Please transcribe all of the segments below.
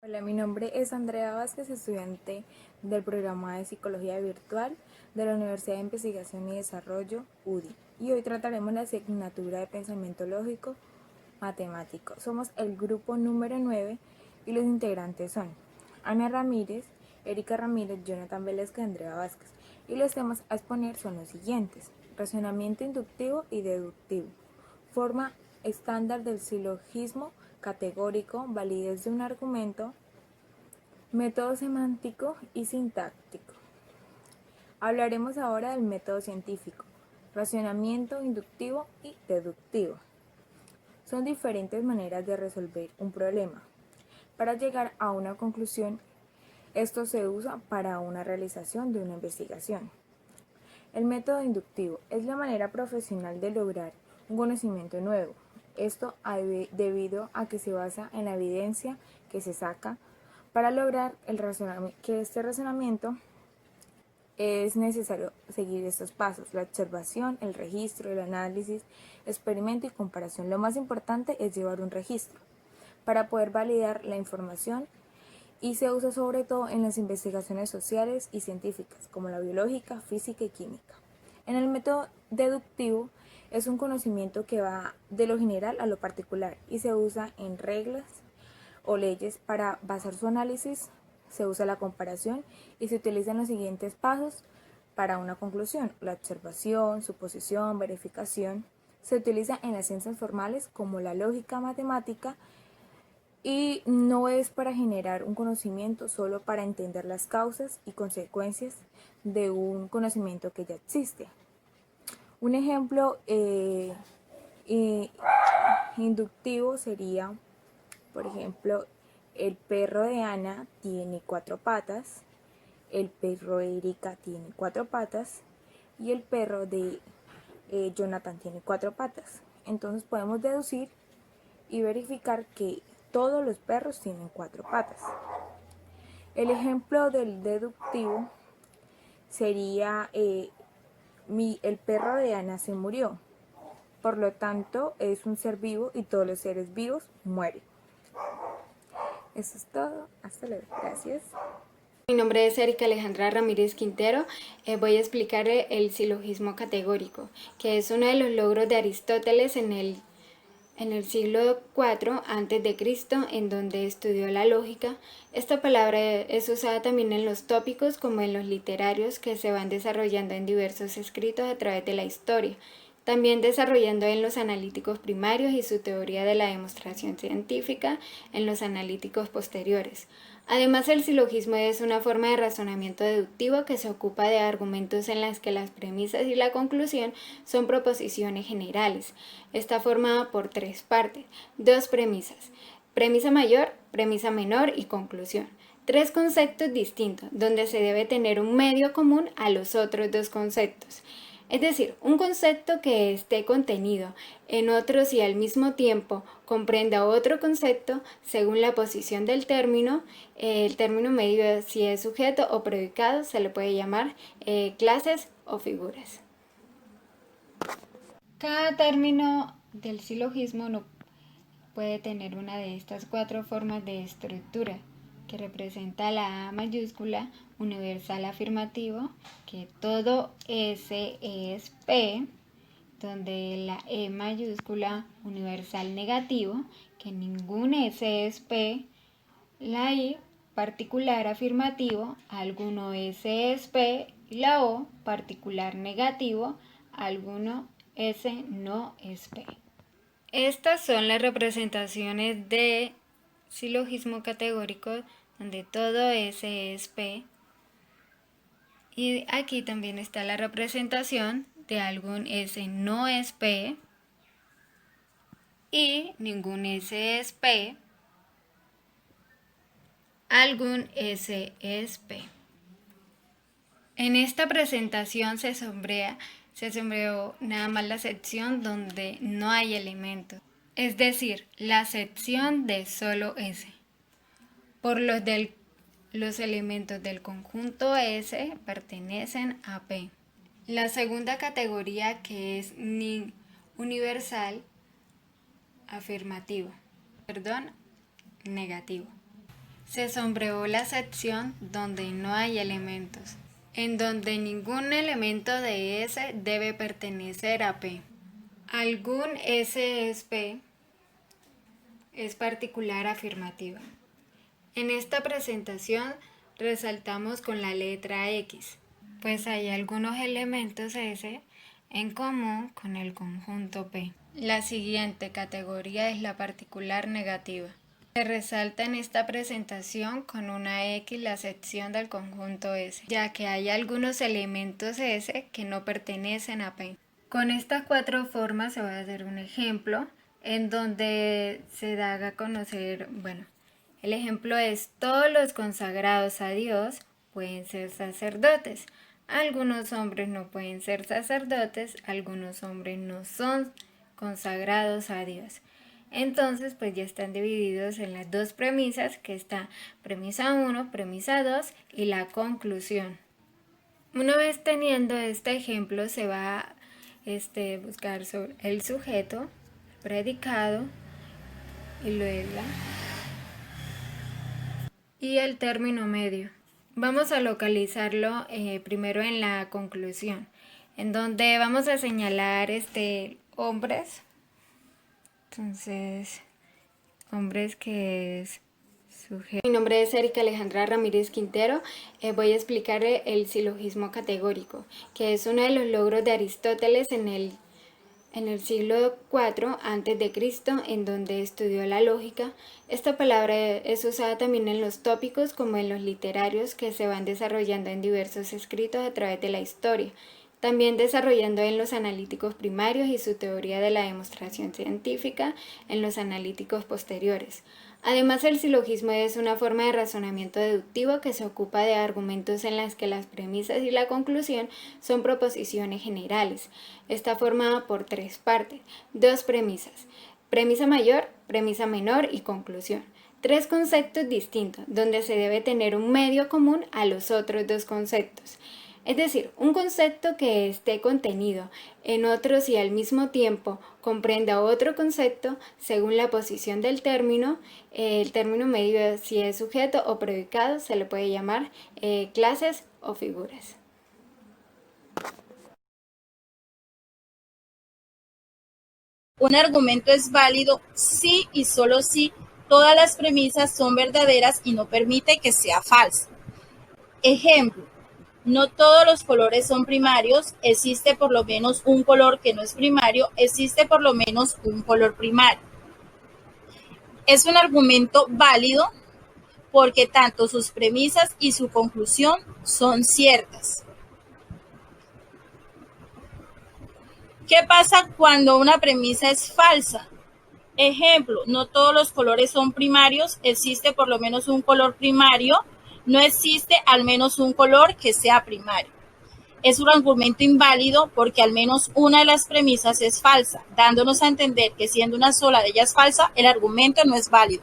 Hola, mi nombre es Andrea Vázquez, estudiante del programa de Psicología Virtual de la Universidad de Investigación y Desarrollo, UDI. Y hoy trataremos la asignatura de Pensamiento Lógico Matemático. Somos el grupo número 9 y los integrantes son Ana Ramírez, Erika Ramírez, Jonathan Velázquez, Andrea Vázquez. Y los temas a exponer son los siguientes: razonamiento inductivo y deductivo, forma estándar del silogismo categórico, validez de un argumento, método semántico y sintáctico. Hablaremos ahora del método científico, razonamiento inductivo y deductivo. Son diferentes maneras de resolver un problema. Para llegar a una conclusión, esto se usa para una realización de una investigación. El método inductivo es la manera profesional de lograr un conocimiento nuevo. Esto debido a que se basa en la evidencia que se saca. Para lograr este razonamiento es necesario seguir estos pasos: la observación, el registro, el análisis, experimento y comparación. Lo más importante es llevar un registro para poder validar la información, y se usa sobre todo en las investigaciones sociales y científicas, como la biológica, física y química. En el método deductivo es un conocimiento que va de lo general a lo particular y se usa en reglas o leyes. Para basar su análisis se usa la comparación y se utilizan los siguientes pasos para una conclusión: la observación, suposición, verificación. Se utiliza en las ciencias formales como la lógica matemática, y no es para generar un conocimiento, solo para entender las causas y consecuencias de un conocimiento que ya existe. Un ejemplo eh, inductivo sería, por ejemplo, el perro de Ana tiene 4 patas, el perro de Erika tiene 4 patas y el perro de Jonathan tiene 4 patas. Entonces podemos deducir y verificar que todos los perros tienen 4 patas. El ejemplo del deductivo sería el perro de Ana se murió. Por lo tanto, es un ser vivo y todos los seres vivos mueren. Eso es todo. Hasta luego. Gracias. Mi nombre es Erika Alejandra Ramírez Quintero. Voy a explicar el silogismo categórico, que es uno de los logros de Aristóteles en el siglo IV a.C., en donde estudió la lógica. Esta palabra es usada también en los tópicos como en los literarios, que se van desarrollando en diversos escritos a través de la historia, también desarrollando en los analíticos primarios y su teoría de la demostración científica en los analíticos posteriores. Además, el silogismo es una forma de razonamiento deductivo que se ocupa de argumentos en las que las premisas y la conclusión son proposiciones generales. Está formada por 3 partes: 2 premisas, premisa mayor, premisa menor y conclusión. 3 conceptos distintos, donde se debe tener un medio común a los otros 2 conceptos. Es decir, un concepto que esté contenido en otros y al mismo tiempo comprenda otro concepto según la posición del término. El término medio, si es sujeto o predicado, se le puede llamar clases o figuras. Cada término del silogismo no puede tener una de estas 4 formas de estructura, que representa la A mayúscula, universal afirmativo, que todo S es P, donde la E mayúscula, universal negativo, que ningún S es P, la I particular afirmativo, alguno S es P, y la O particular negativo, alguno S no es P. Estas son las representaciones de silogismo categórico, donde todo S es P. Y aquí también está la representación de algún S no es P y ningún S es P, algún S es P. En esta presentación se sombreó nada más la sección donde no hay elementos, es decir, la sección de solo S. Por los elementos del conjunto S pertenecen a P. La segunda categoría, que es universal afirmativo, negativo. Se sombreó la sección donde no hay elementos, en donde ningún elemento de S debe pertenecer a P. Algún S es P es particular afirmativa. En esta presentación resaltamos con la letra X, pues hay algunos elementos S en común con el conjunto P. La siguiente categoría es la particular negativa. Se resalta en esta presentación con una X la sección del conjunto S, ya que hay algunos elementos S que no pertenecen a P. Con estas cuatro formas se va a hacer un ejemplo en donde se da a conocer, el ejemplo es: todos los consagrados a Dios pueden ser sacerdotes. Algunos hombres no pueden ser sacerdotes, algunos hombres no son consagrados a Dios. Entonces, pues ya están divididos en las dos premisas, que está premisa 1, premisa 2 y la conclusión. Una vez teniendo este ejemplo, se va a buscar sobre el sujeto, el predicado y luego y el término medio. Vamos a localizarlo primero en la conclusión, en donde vamos a señalar hombres. Entonces, hombres que es sujeto. Mi nombre es Erika Alejandra Ramírez Quintero. Voy a explicar el silogismo categórico, que es uno de los logros de Aristóteles en el siglo IV a.C., en donde estudió la lógica. Esta palabra es usada también en los tópicos como en los literarios, que se van desarrollando en diversos escritos a través de la historia. También desarrollando en los analíticos primarios y su teoría de la demostración científica en los analíticos posteriores. Además, el silogismo es una forma de razonamiento deductivo que se ocupa de argumentos en las que las premisas y la conclusión son proposiciones generales. Está formada por tres partes: dos premisas, premisa mayor, premisa menor y conclusión. Tres conceptos distintos, donde se debe tener un medio común a los otros dos conceptos. Es decir, un concepto que esté contenido en otros y al mismo tiempo comprenda otro concepto según la posición del término. El término medio, si es sujeto o predicado, se le puede llamar clases o figuras. Un argumento es válido si y solo si todas las premisas son verdaderas y no permite que sea falso. Ejemplo: no todos los colores son primarios, existe por lo menos un color que no es primario, existe por lo menos un color primario. Es un argumento válido porque tanto sus premisas y su conclusión son ciertas. ¿Qué pasa cuando una premisa es falsa? Ejemplo: no todos los colores son primarios, existe por lo menos un color primario, no existe al menos un color que sea primario. Es un argumento inválido porque al menos una de las premisas es falsa, dándonos a entender que siendo una sola de ellas falsa, el argumento no es válido.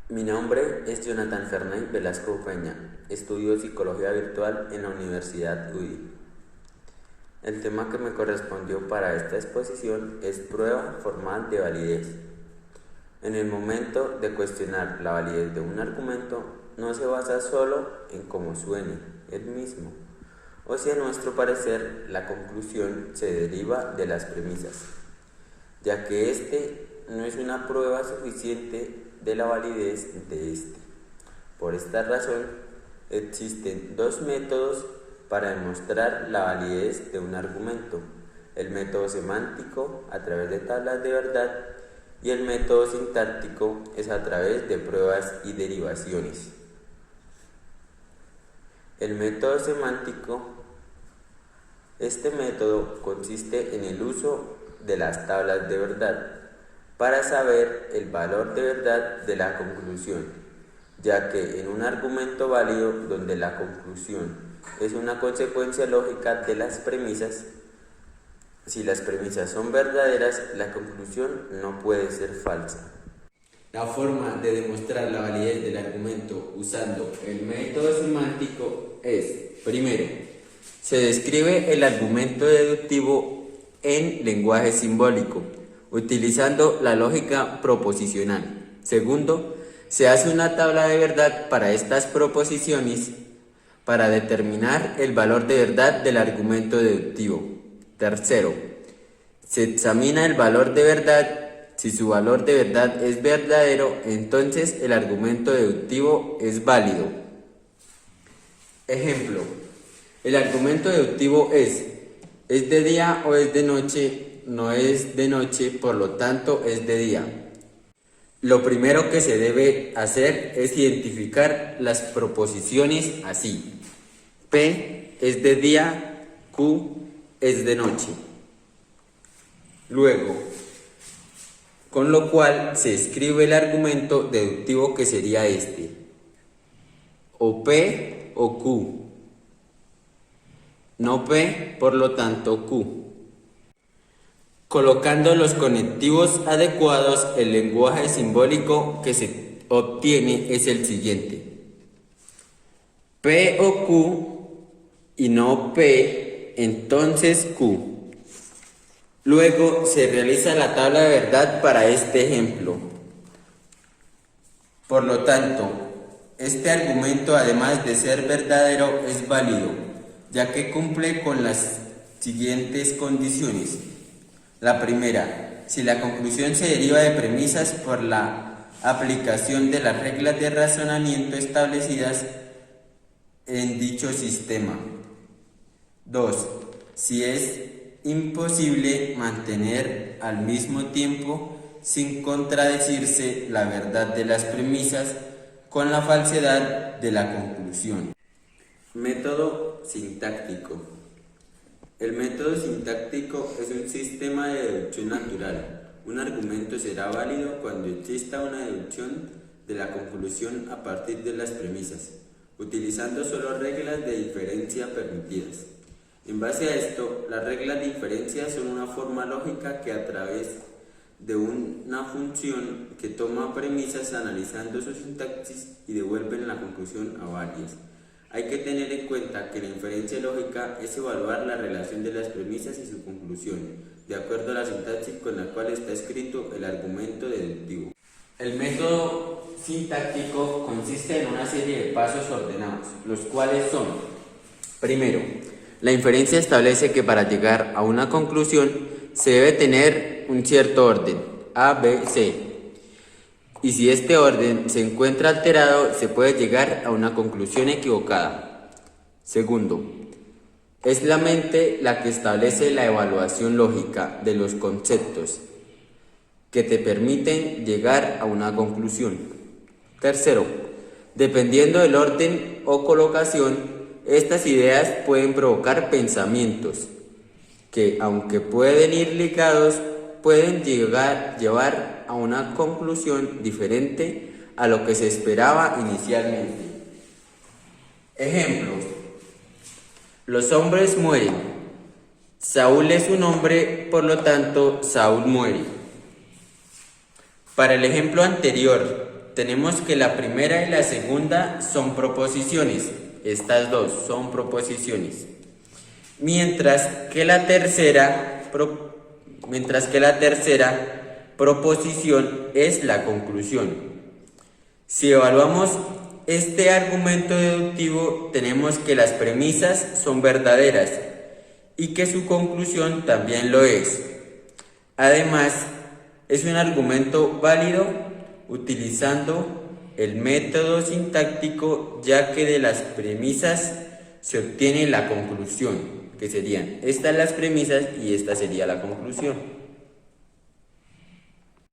Mi nombre es Jonathan Ferney Velasco Peña. Estudio Psicología Virtual en la Universidad UDI. El tema que me correspondió para esta exposición es prueba formal de validez. En el momento de cuestionar la validez de un argumento, no se basa solo en cómo suene el mismo, o si a nuestro parecer la conclusión se deriva de las premisas, ya que este no es una prueba suficiente de la validez de este. Por esta razón, existen dos métodos para demostrar la validez de un argumento: el método semántico, a través de tablas de verdad, y el método sintáctico, es a través de pruebas y derivaciones. El método semántico, este método consiste en el uso de las tablas de verdad para saber el valor de verdad de la conclusión, ya que en un argumento válido donde la conclusión es una consecuencia lógica de las premisas, si las premisas son verdaderas, la conclusión no puede ser falsa. La forma de demostrar la validez del argumento usando el método semántico es: primero, Se describe el argumento deductivo en lenguaje simbólico, utilizando la lógica proposicional. Segundo, se hace una tabla de verdad para estas proposiciones para determinar el valor de verdad del argumento deductivo. Tercero, se examina el valor de verdad. Si su valor de verdad es verdadero, entonces el argumento deductivo es válido. Ejemplo, el argumento deductivo es de día o es de noche, no es de noche, por lo tanto es de día. Lo primero que se debe hacer es identificar las proposiciones así. P es de día, Q es de noche. Luego, con lo cual se escribe el argumento deductivo que sería este, o P o Q. No P, por lo tanto Q. Colocando los conectivos adecuados, el lenguaje simbólico que se obtiene es el siguiente. P o Q y no P, entonces Q. Luego se realiza la tabla de verdad para este ejemplo. Por lo tanto, este argumento, además de ser verdadero, es válido, ya que cumple con las siguientes condiciones. La primera, si la conclusión se deriva de premisas por la aplicación de las reglas de razonamiento establecidas en dicho sistema. 2. Si es imposible mantener al mismo tiempo, sin contradecirse, la verdad de las premisas con la falsedad de la conclusión. Método sintáctico. El método sintáctico es un sistema de deducción natural. Un argumento será válido cuando exista una deducción de la conclusión a partir de las premisas, utilizando solo reglas de diferencia permitidas. En base a esto, las reglas de diferencia son una forma lógica que a través de una función que toma premisas analizando su sintaxis y devuelven la conclusión a varias. Hay que tener en cuenta que la inferencia lógica es evaluar la relación de las premisas y su conclusión, de acuerdo a la sintaxis con la cual está escrito el argumento deductivo. El método sintáctico consiste en una serie de pasos ordenados, los cuales son: primero, la inferencia establece que para llegar a una conclusión se debe tener un cierto orden, A, B, C. Y si este orden se encuentra alterado, se puede llegar a una conclusión equivocada. Segundo, es la mente la que establece la evaluación lógica de los conceptos que te permiten llegar a una conclusión. Tercero, dependiendo del orden o colocación, estas ideas pueden provocar pensamientos que, aunque pueden ir ligados, pueden llevar a una conclusión diferente a lo que se esperaba inicialmente. Ejemplos: los hombres mueren. Saúl es un hombre, por lo tanto, Saúl muere. Para el ejemplo anterior, tenemos que la primera y la segunda son proposiciones. Estas dos son proposiciones. Mientras que la tercera proposición es la conclusión. Si evaluamos este argumento deductivo, tenemos que las premisas son verdaderas y que su conclusión también lo es. Además, es un argumento válido utilizando el método sintáctico, ya que de las premisas se obtiene la conclusión, que serían estas las premisas y esta sería la conclusión.